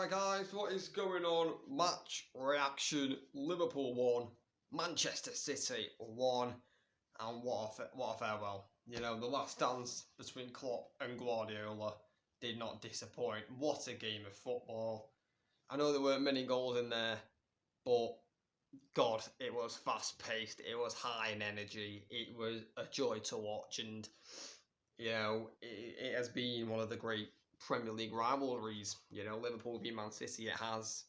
Alright guys, what is going on? Match reaction, Liverpool 1, Manchester City 1, and what a farewell. You know, the last dance between Klopp and Guardiola did not disappoint. What a game of football. I know there weren't many goals in there, but God, it was fast-paced, it was high in energy, it was a joy to watch, and, you know, it has been one of the great Premier League rivalries. You know, Liverpool v Man City, it has.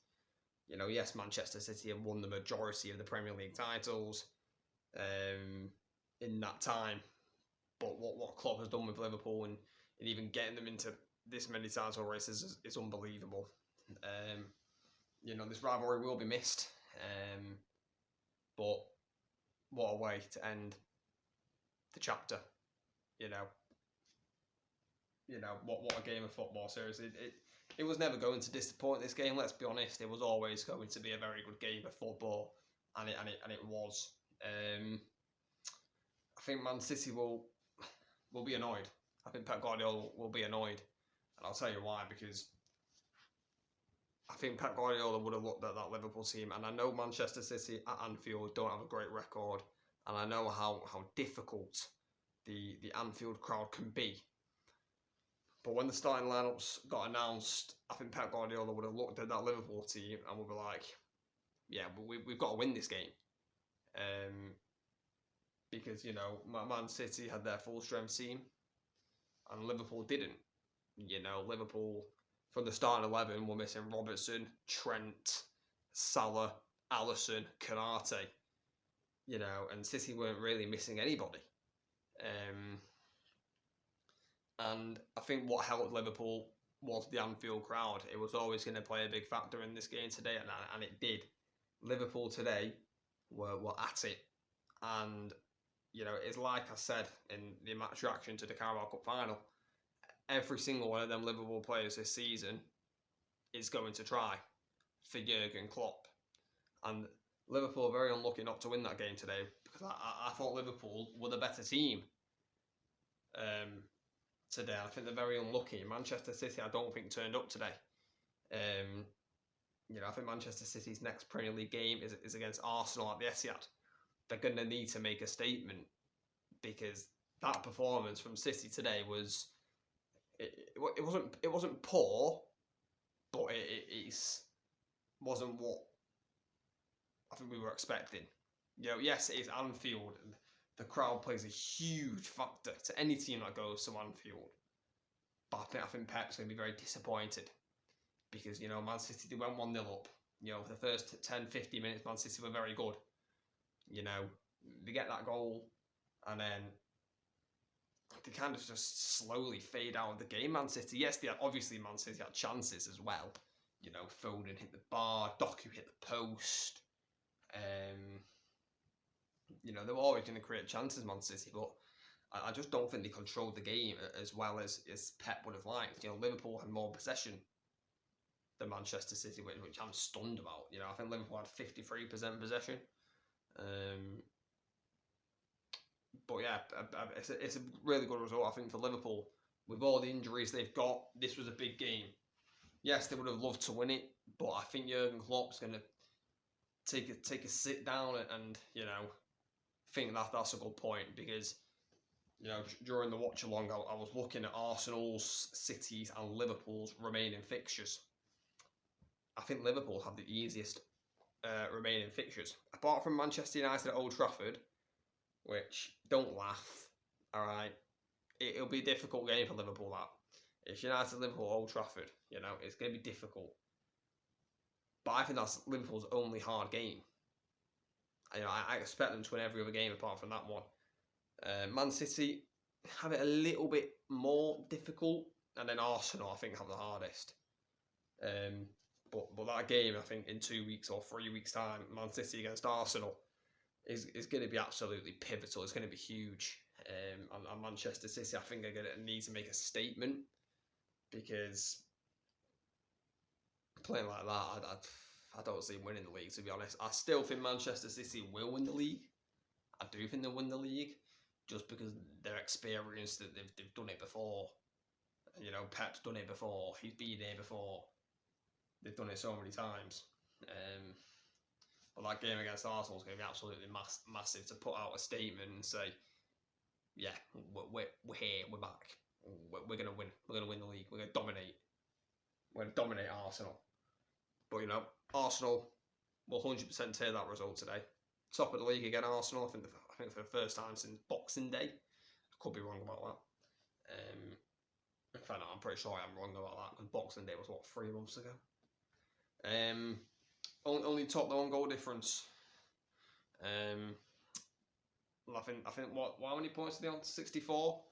You know, yes, Manchester City have won the majority of the Premier League titles in that time, but what Klopp has done with Liverpool and even getting them into this many title races is unbelievable. You know, this rivalry will be missed, but what a way to end the chapter. What a game of football. Seriously, it was never going to disappoint, this game. Let's be honest, it was always going to be a very good game of football, and it was. I think Man City will be annoyed. I think Pep Guardiola will be annoyed, and I'll tell you why. Because I think Pep Guardiola would have looked at that Liverpool team, and I know Manchester City at Anfield don't have a great record, and I know how difficult the Anfield crowd can be. But when the starting lineups got announced, I think Pep Guardiola would have looked at that Liverpool team and would be like, yeah, we've got to win this game. Because, you know, Man City had their full strength team and Liverpool didn't. You know, Liverpool, from the starting 11, were missing Robertson, Trent, Salah, Alisson, Konate. You know, and City weren't really missing anybody. And I think what helped Liverpool was the Anfield crowd. It was always going to play a big factor in this game today, and it did. Liverpool today were at it. And, you know, it's like I said in the match reaction to the Carabao Cup final, every single one of them Liverpool players this season is going to try for Jurgen Klopp. And Liverpool are very unlucky not to win that game today, because I thought Liverpool were the better team. Today, I think they're very unlucky. Manchester City, I don't think, turned up today. You know, I think Manchester City's next Premier League game is against Arsenal at the Etihad. They're going to need to make a statement, because that performance from City today was it wasn't poor, but it wasn't what I think we were expecting. You know, yes, it is Anfield, and the crowd plays a huge factor to any team that goes to Anfield. But I think Pep's going to be very disappointed, because, you know, Man City, they went 1-0 up. You know, for the first 10-15 minutes, Man City were very good. You know, they get that goal, and then they kind of just slowly fade out of the game, Man City. Yes, obviously Man City had chances as well. You know, Foden hit the bar, Doku hit the post. You know, they were always going to create chances, Man City, but I just don't think they controlled the game as well as Pep would have liked. You know, Liverpool had more possession than Manchester City, which I'm stunned about. You know, I think Liverpool had 53% possession. But yeah, it's a really good result, I think, for Liverpool. With all the injuries they've got, this was a big game. Yes, they would have loved to win it, but I think Jurgen Klopp's going to take a sit down and, you know, think that's a good point, because, you know, during the watch along, I was looking at Arsenal's, City's and Liverpool's remaining fixtures. I think Liverpool have the easiest remaining fixtures, apart from Manchester United at Old Trafford, which, don't laugh, alright, it'll be a difficult game for Liverpool, that. It's United, Liverpool, Old Trafford, you know, it's going to be difficult. But I think that's Liverpool's only hard game. You know, I expect them to win every other game apart from that one. Man City have it a little bit more difficult, and then Arsenal, I think, have the hardest. But that game, I think, in 2 weeks or 3 weeks' time, Man City against Arsenal, is going to be absolutely pivotal. It's going to be huge. And Manchester City, I think, are going to need to make a statement, because playing like that, I don't see them winning the league, to be honest. I still think Manchester City will win the league. I do think they'll win the league, just because they're experienced, that they've done it before. You know, Pep's done it before. He's been there before. they've done it so many times. But that game against Arsenal is going to be absolutely massive to put out a statement and say, yeah, we're here, we're back, we're going to win, we're going to win the league, we're going to dominate, Arsenal. But Arsenal will 100% take that result today. Top of the league again, Arsenal. I think for the first time since Boxing Day. I could be wrong about that. In fact, no, I'm pretty sure I am wrong about that because Boxing Day was 3 months ago. Only top the 1 goal difference. I think how many points are they on? 64.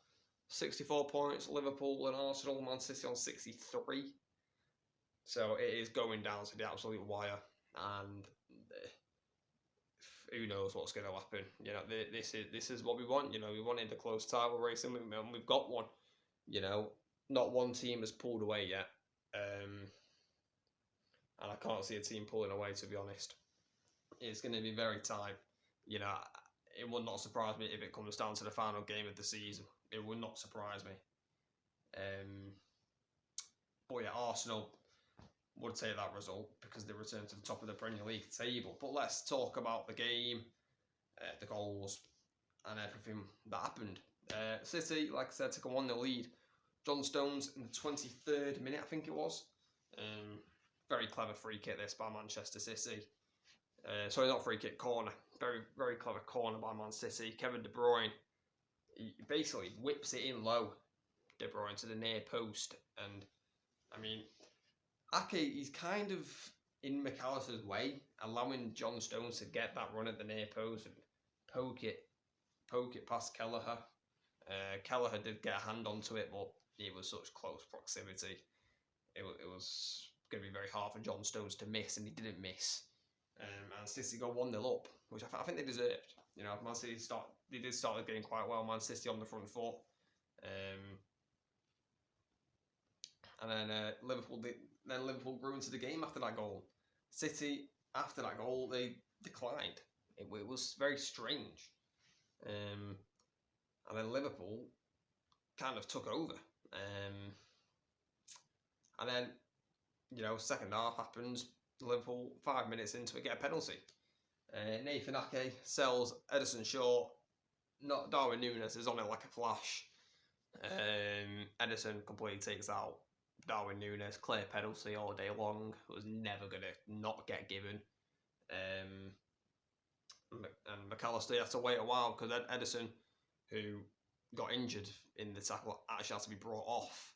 64 points. Liverpool and Arsenal, Man City on 63. So it is going down to the absolute wire, and who knows what's going to happen. This is what we want. We wanted a close title race, and we've got one. Not one team has pulled away yet, and I can't see a team pulling away, to be honest. It's going to be very tight. It would not surprise me if it comes down to the final game of the season. It would not surprise me. But yeah, Arsenal would take that result because they return to the top of the Premier League table. But let's talk about the game, the goals, and everything that happened. City, like I said, took a 1-0 lead. John Stones in the 23rd minute, I think it was. Very clever free kick this by Manchester City. Sorry, not free kick, corner. Very, very clever corner by Man City. Kevin De Bruyne, he basically whips it in low, De Bruyne, to the near post. And, I mean, Ake, he's kind of in McAllister's way, allowing John Stones to get that run at the near post and poke it past Kelleher. Kelleher did get a hand onto it, but it was such close proximity. It was going to be very hard for John Stones to miss, and he didn't miss. And City go 1-0 up, which I think they deserved. Man City did start the game quite well. Man City on the front foot. And then Liverpool grew into the game after that goal. City, after that goal, they declined. It was very strange. And then Liverpool kind of took over. And then, second half happens. Liverpool, 5 minutes into it, get a penalty. Nathan Ake sells Edison Shaw. Not Darwin Núñez is on it like a flash. Edison completely takes out Darwin Núñez. Clear penalty all day long. It was never going to not get given. And McAllister had to wait a while because Edison, who got injured in the tackle, actually had to be brought off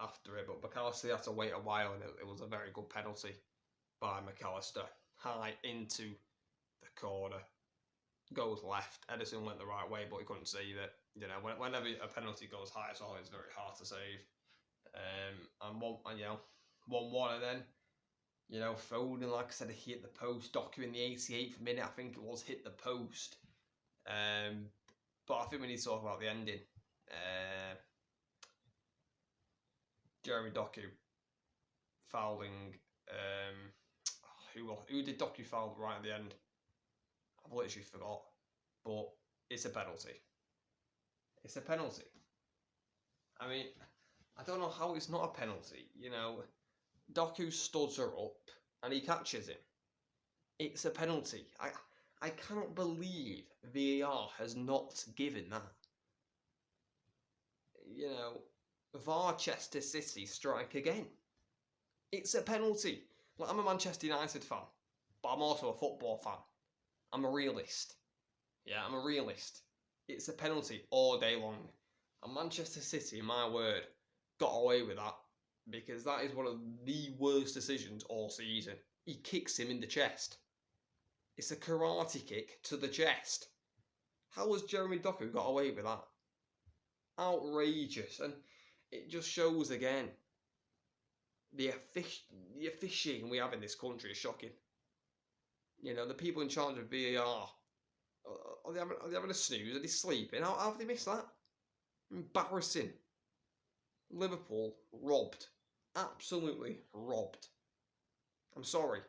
after it. But McAllister had to wait a while, and it was a very good penalty by McAllister. High into the corner. Goes left. Edison went the right way, but he couldn't save it. Whenever a penalty goes high, it's always very hard to save. And 1-1, and then, Foden, like I said, he hit the post. Doku in the 88th minute, I think it was, hit the post. But I think we need to talk about the ending. Jeremy Doku fouling. Who did Doku foul right at the end? I've literally forgot. But it's a penalty. It's a penalty. I mean, I don't know how it's not a penalty. Doku studs her up and he catches him. It's a penalty. I cannot believe VAR has not given that. Manchester City strike again. It's a penalty. I'm a Manchester United fan, but I'm also a football fan. I'm a realist. Yeah, I'm a realist. It's a penalty all day long. And Manchester City, my word, got away with that because that is one of the worst decisions all season. He kicks him in the chest. It's a karate kick to the chest. How has Jeremy Doku got away with that? Outrageous. And it just shows again the officiating we have in this country is shocking. The people in charge of VAR, are they having a snooze? Are they sleeping? How have they missed that? Embarrassing. Liverpool robbed. Absolutely robbed. I'm sorry.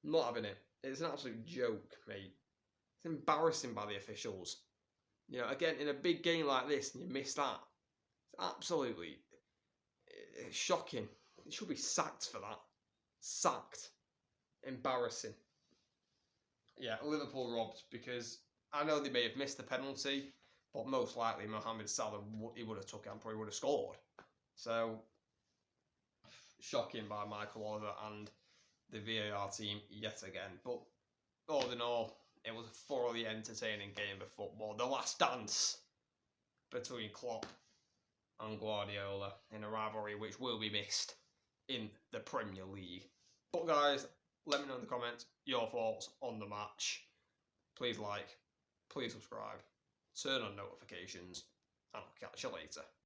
Not having it. It's an absolute joke, mate. It's embarrassing by the officials. Again, in a big game like this, and you miss that. It's absolutely shocking. He should be sacked for that. Sacked. Embarrassing. Yeah, Liverpool robbed because I know they may have missed the penalty, but most likely Mohamed Salah, he would have took it and probably would have scored. So, shocking by Michael Oliver and the VAR team yet again. But all in all, it was a thoroughly entertaining game of football. The last dance between Klopp and Guardiola in a rivalry which will be missed in the Premier League. But guys, let me know in the comments your thoughts on the match. Please like, please subscribe, turn on notifications, and I'll catch you later.